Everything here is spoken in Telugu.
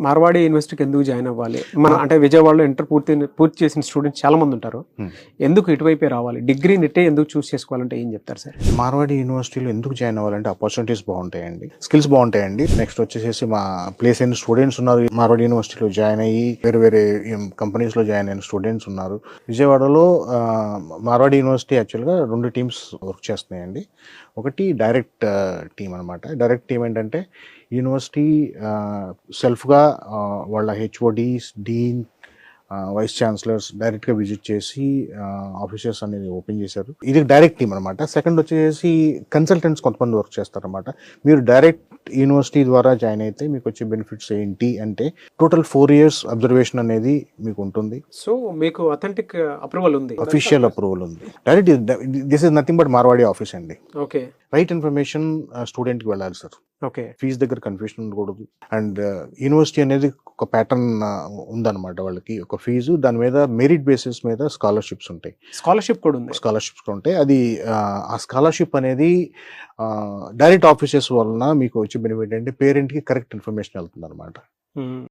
మార్వాడి యూనివర్సిటీకి ఎందుకు జాయిన్ అవ్వాలి? మన అంటే విజయవాడలో ఇంటర్ పూర్తి చేసిన స్టూడెంట్స్ చాలా మంది ఉంటారు. ఎందుకు ఇటువైపే రావాలి? డిగ్రీ నెట్టే ఎందుకు చూస్ చేసుకోవాలంటే ఏం చెప్తారు సార్? మార్వాడి యూనివర్సిటీలో ఎందుకు జాయిన్ అవ్వాలంటే ఆపర్చునిటీస్ బాగుంటాయండి, స్కిల్స్ బాగుంటాయండి. నెక్స్ట్ వచ్చేసి మా ప్లేస్ అయిన స్టూడెంట్స్ ఉన్నారు. మార్వాడి యూనివర్సిటీలో జాయిన్ అయ్యి వేరే వేరే కంపెనీస్లో జాయిన్ అయిన స్టూడెంట్స్ ఉన్నారు. విజయవాడలో మార్వాడి యూనివర్సిటీ యాక్చువల్గా 2 టీమ్స్ వర్క్ చేస్తున్నాయండి. ఒకటి డైరెక్ట్ టీమ్ అనమాట. డైరెక్ట్ టీమ్ ఏంటంటే యూనివర్సిటీ సెల్ఫ్గా వాళ్ళ హెచ్ఓడీస్, డీన్, వైస్ ఛాన్సలర్స్ డైరెక్ట్గా విజిట్ చేసి ఆఫీసెస్ అనేది ఓపెన్ చేశారు. ఇది డైరెక్ట్ టీమ్ అనమాట. సెకండ్ వచ్చేసి కన్సల్టెంట్స్ కొంతమంది వర్క్ చేస్తారనమాట. మీరు డైరెక్ట్ యూనివర్సిటీ ద్వారా జాయిన్ అయితే మీకు వచ్చే బెనిఫిట్స్ ఏంటి అంటే టోటల్ 4 years అబ్జర్వేషన్ అనేది మీకు ఉంటుంది. సో మీకు అథెంటిక్ అప్రూవల్ ఉంది, అఫీషియల్ అప్రూవల్ ఉంది. Direct this is nothing but Marwadi office అండి. ఓకే, రైట్ ఇన్ఫర్మేషన్ స్టూడెంట్కి వెళ్ళాలి సార్. ఓకే, ఫీజు దగ్గర కన్ఫ్యూషన్ ఉండకూడదు. అండ్ యూనివర్సిటీ అనేది ఒక ప్యాటర్న్ ఉందన్నమాట. వాళ్ళకి ఒక ఫీజు, దాని మీద మెరిట్ బేసిస్ మీద స్కాలర్షిప్స్ ఉంటాయి. స్కాలర్షిప్ కూడా ఉంది. స్కాలర్షిప్స్ ఉంటాయి. అది ఆ స్కాలర్షిప్ అనేది డైరెక్ట్ ఆఫీసెస్ వలన మీకు వచ్చే బెనిఫిట్ అంటే పేరెంట్కి కరెక్ట్ ఇన్ఫర్మేషన్ వెళ్తుంది అనమాట.